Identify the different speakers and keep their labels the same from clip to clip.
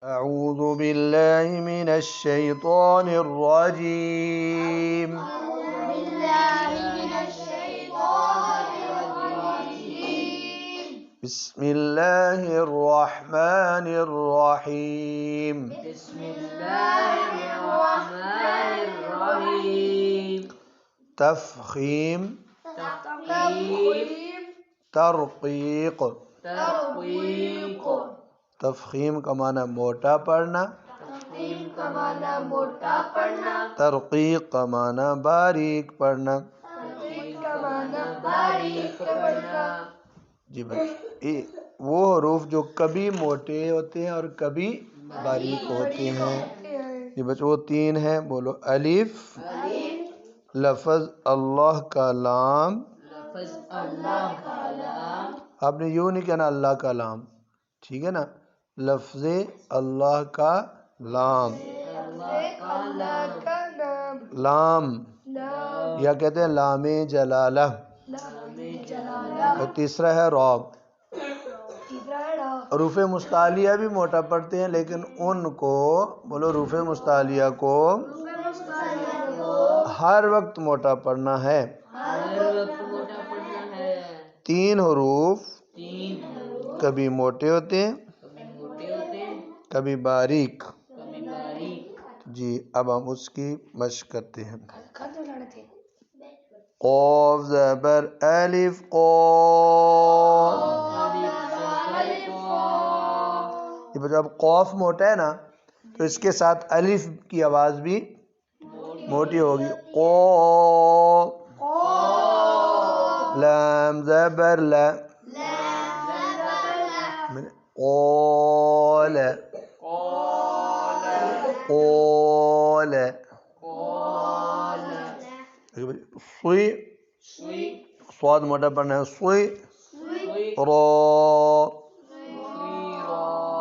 Speaker 1: أعوذ بالله من الشيطان الرجيم. بسم الله الرحمن الرحيم. تفخيم ترقیق. تفخیم کا معنی موٹا پڑھنا، ترقیق کا معنی باریک پڑھنا. جی بھائی، وہ حروف جو کبھی موٹے ہوتے ہیں اور کبھی باریک ہوتے ہیں. جی بچے وہ تین ہیں، بولو. الف، لفظ اللہ کا لام. آپ نے یوں نہیں کہنا اللہ کا لام، ٹھیک ہے نا. لفظ اللہ کا لام، لام یا کہتے ہیں لام جلالہ. اور تیسرا ہے رعب. حروف مستعلیہ بھی موٹا پڑھتے ہیں، لیکن ان کو بولو حروف مستعلیہ کو ہر وقت موٹا پڑھنا ہے. تین حروف کبھی موٹے ہوتے ہیں کبھی باریک. جی اب ہم اس کی مشق کرتے ہیں. قاف زبر الف قاف. یہ جب قاف موٹا ہے نا تو اس کے ساتھ الف کی آواز بھی موٹی ہوگی. قاف. لام زبر لا. قال قال. سوئی، سواد موٹا پڑھنا ہے. سوئی را.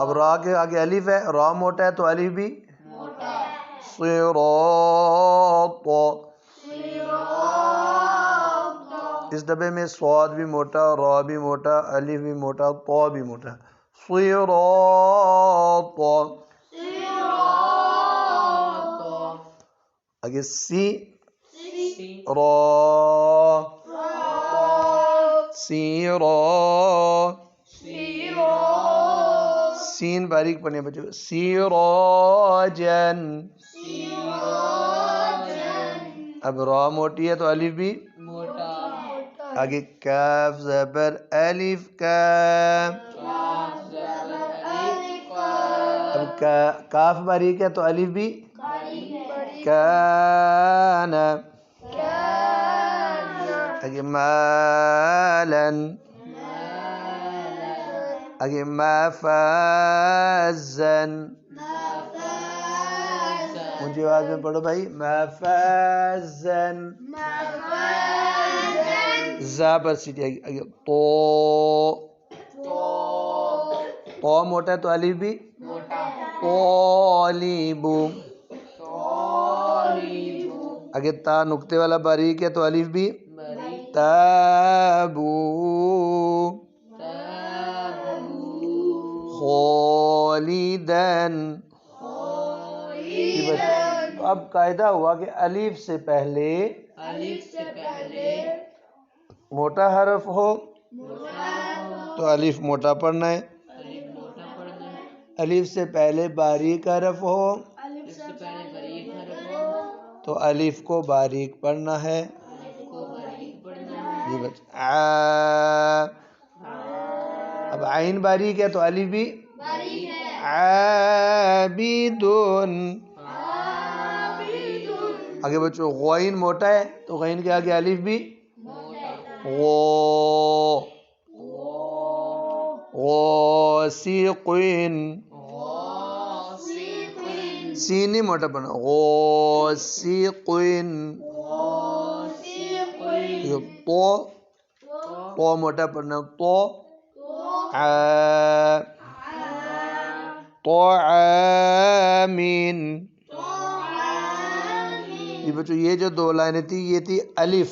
Speaker 1: اب را کے آگے الف ہے، را موٹا ہے تو الف بھی صراط. اس ڈبے میں سواد بھی موٹا، را بھی موٹا، الف بھی موٹا، طا بھی موٹا. صراط. آگے سی را. سیرا. سین باریک پڑھنے بچے. سیراجن. اب را موٹی ہے تو الف بھی آگے. کاف زبر الف کاف. اب کاف باریک ہے تو الف بھی کان. آگے مالن. آگے مفازن. اونچی آواز میں پڑھو بھائی. مفازن. زا پر سیٹی آگے. تو تو موٹا ہے تو الف بھی طالب. آگے تا نقطے والا باریک ہے تو الف بھی تابو. خالدن. اب قاعدہ ہوا کہ الف سے پہلے موٹا حرف ہو تو الف موٹا پڑھنا ہے. الف سے پہلے باریک حرف ہو تو الف کو باریک پڑھنا ہے. جی بچ. اب عین باریک ہے تو الف بھی عابدون. آگے بچوں غین موٹا ہے تو غین کے آگے الف بھی غو. غاسقین. سین نہیں موٹا پڑھنا. غاسقین. تو تو موٹا پڑھنا. تو طعامین. یہ بچوں یہ جو دو لائنیں تھی یہ تھی الف.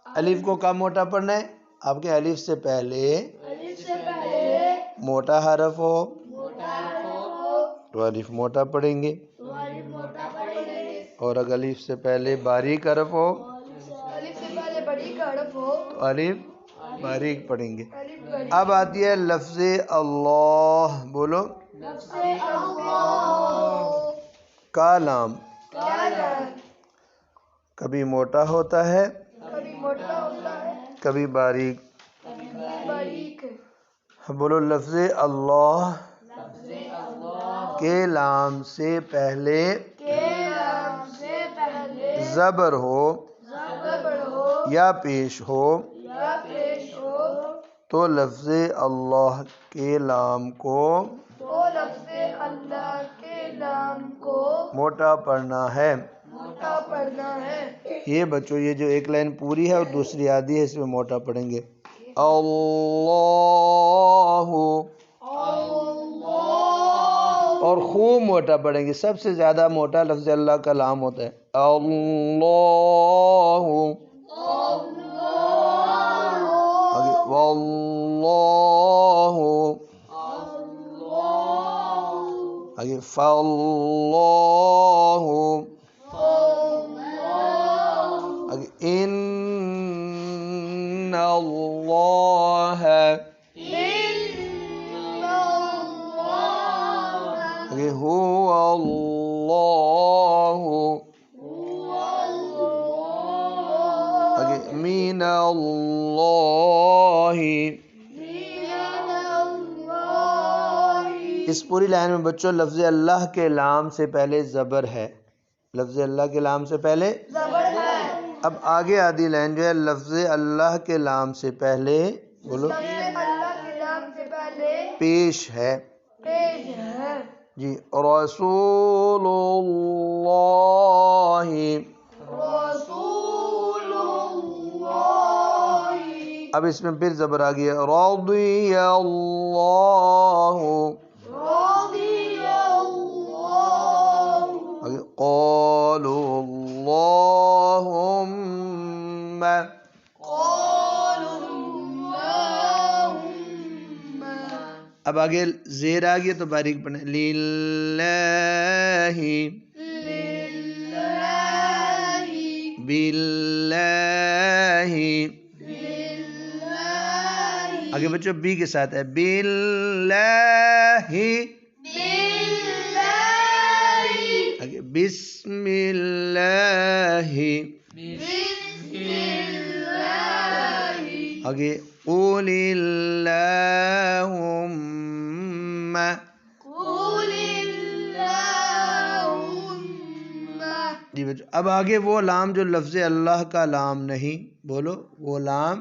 Speaker 1: الف کو کم موٹا پڑھنا ہے آپ کے. الف سے پہلے موٹا حرف ہو تو الف موٹا پڑھیں گے، اور اگر الف سے پہلے باریک حرف ہو تو الف باریک پڑھیں گے۔ اب آتی ہے لفظ اللہ، بولو کا لام، کبھی موٹا ہوتا ہے کبھی باریک۔ بولو لفظ اللہ کے لام سے پہلے زبر ہو یا پیش ہو تو لفظ اللہ کے لام کو موٹا پڑھنا ہے۔ یہ بچوں یہ جو ایک لائن پوری ہے اور دوسری آدھی ہے، اس میں موٹا پڑھیں گے۔ اللہ، اور خوب موٹا پڑھیں گے، سب سے زیادہ موٹا لفظ اللہ کا لام ہوتا ہے۔ اللہ، واللہ، آگے فاللہ، آگے ان اللہ، آگے هو اللہ، آگے من اللہ۔ اس پوری لائن میں بچوں لفظ اللہ کے لام سے پہلے زبر ہے، لفظ اللہ کے لام سے پہلے زبر ہے۔ اب آگے آدھی لائن جو ہے لفظ اللہ کے لام سے پہلے، بولو پیش ہے جی۔ رسول اللہ، اب اس میں پھر زبر آ گیا، رضی اللہ، قالوا اللہم، اب آگے زیر آ گیا تو باریک پڑھنا ہے، للہ، باللہ، آگے بچوں بی کے ساتھ ہے، باللہ، آگے بسم اللہ، آگے قل اللہم، جی بچوں اب آگے وہ لام جو لفظ اللہ کا لام نہیں، بولو وہ لام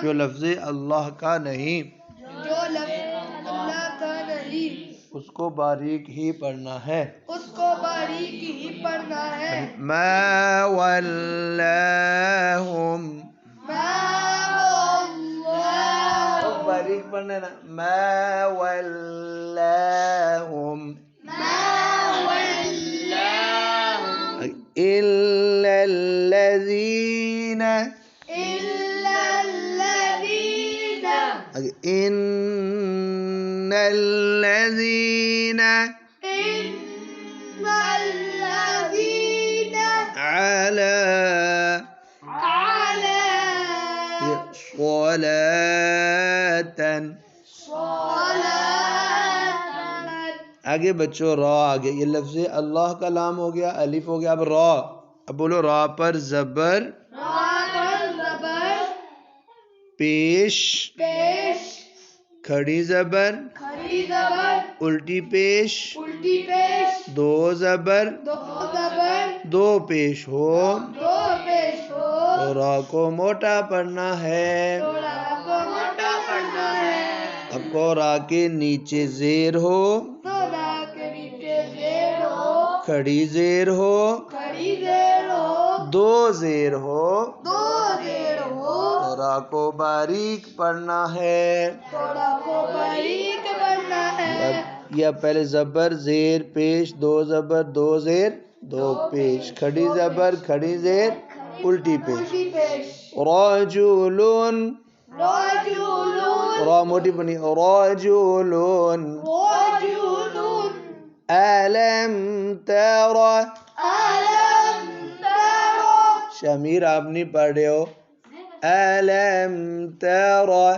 Speaker 1: جو لفظ اللہ کا نہیں، اس کو باریک ہی پڑھنا ہے، ما ولاہم، باریک پڑھنا ہے نا، ما ولاہم، إلا الذين، إن الذين على صلاة، آگے بچوں را آگے، یہ لفظ اللہ کا لام ہو گیا، الف ہو گیا، اب را، اب بولو را پر زبر پیش، کھڑی زبر الٹی پیش، دو زبر دو پیش ہو تو را کو موٹا پڑھنا ہے۔ اب کو را کے نیچے زیر ہو، کھڑی زیر ہو، دو زیر ہو تو را کو باریک پڑھنا ہے۔ یا پہلے زبر زیر پیش، دو زبر دو زیر دو پیش، کھڑی زبر کھڑی زیر الٹی پیش، رجلن، را موٹی بنی، رجلن، ألم ترى شمیر آپ نہیں پڑھ رہے ہو ألم ترى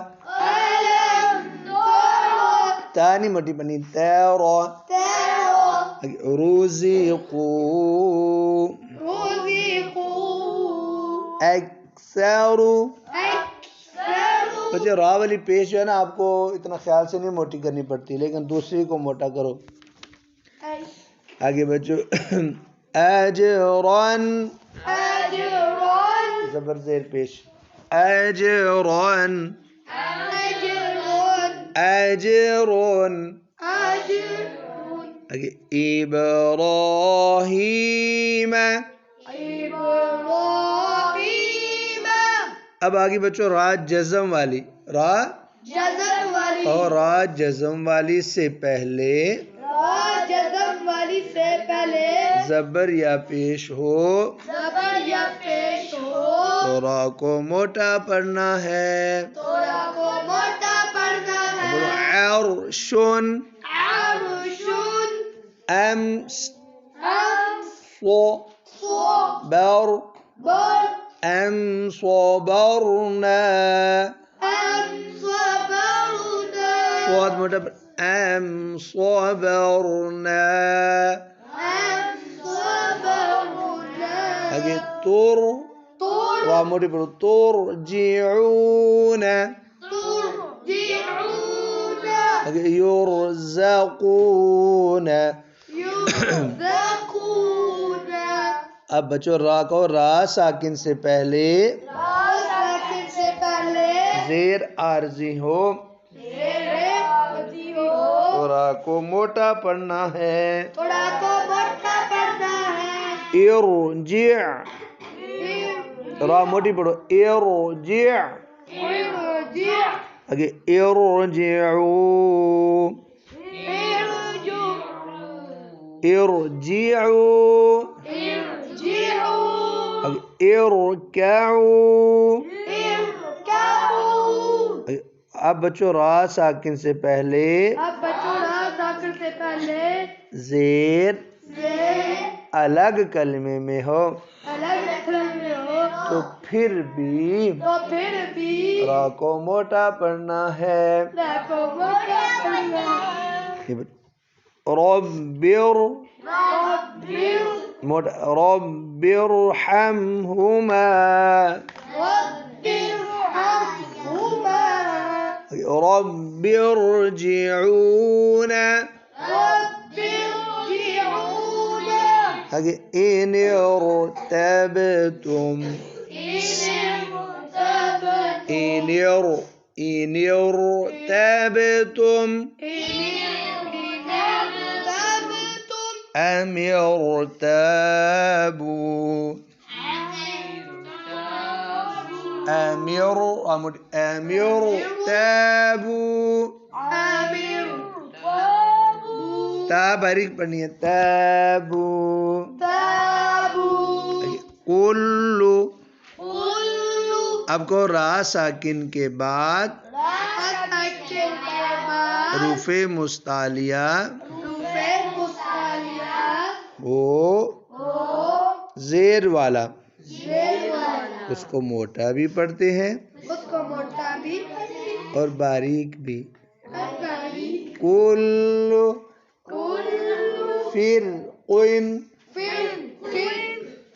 Speaker 1: تا نہیں موٹی پڑھنی ترى رزقوا أكثر بچے را والی پیش جو ہے نا آپ کو اتنا خیال سے نہیں موٹی کرنی پڑتی لیکن دوسری کو موٹا کرو آگے بچو اجرن زبر زیر پیش اجرن اجرن آگے ابراہیم اب آگے بچو را جزم والی را اور را جزم والی سے پہلے زبر یا پیش ہو تو را کو موٹا پڑھنا ہے عرشن امس صبر ام صبرنا صوت موٹا ام صبرنا آگے تور را موٹی پڑھو ترجعون آگے یرزقون اب بچو را کو را ساکن سے پہلے زیر عارضی ہو تو را کو موٹا پڑھنا ہے ارجع را موٹی پڑھو ارجع آگے ارجعوا ارجعوا ارکعوا اب بچو را ساکن سے پہلے زیر الگ کلمے میں ہو تو پھر بھی را کو موٹا پڑھنا ہے ربر رب ارحمهما رب ارجعون إن ارتبتم إن ارتبتم أم ارتابوا أم ارتابوا تا باریک پڑھنی ہے تابو کلو اب کو را ساکن کے بعد حروف مستعلیہ وہ زیر والا اس کو موٹا بھی پڑھتے ہیں اور باریک بھی کلو پھر قن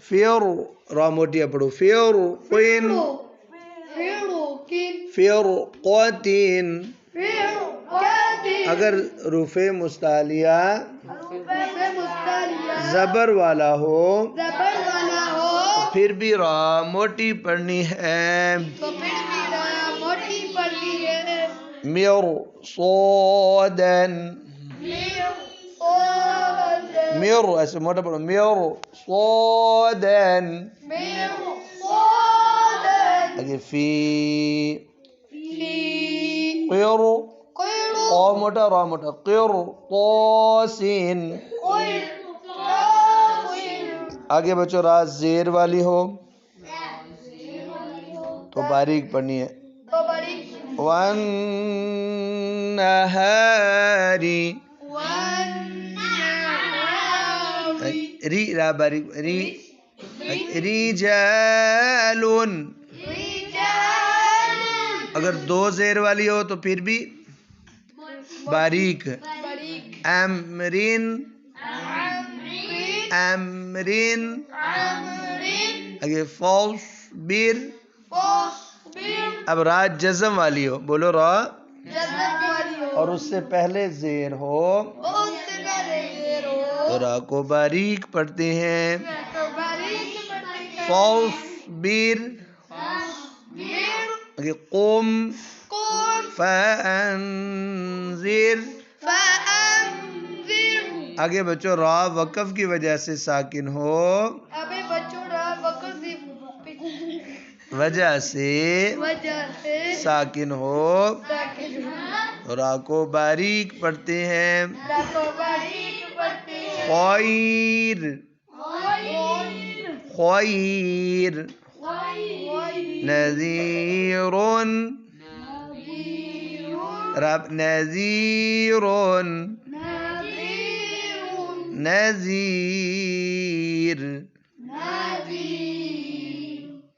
Speaker 1: فیر را موٹیا پڑھو فیر قن فیر قوتین اگر حروف مستعلیہ زبر والا ہو پھر بھی را موٹی پڑھنی ہے میر صودن میر ایسے موٹا پڑھو میر صودن آگے فی قیر قا موٹا را موٹا قیر قاسین آگے بچو را زیر والی ہو تو باریک پڑھنی ہے والنہاری ری را باریک ری رجال اگر دو زیر والی ہو تو پھر بھی باریک امرین امرین اگر فاصبر اب را جزم والی ہو بولو را اور اس سے پہلے زیر ہو تو را کو باریک پڑھتے ہیں فاصبر قم فانذر آگے بچوں را وقف کی وجہ سے ساکن ہو وجہ سے ساکن ہو را کو باریک پڑھتے ہیں خیر خیر نذیر رب نذیر نذیر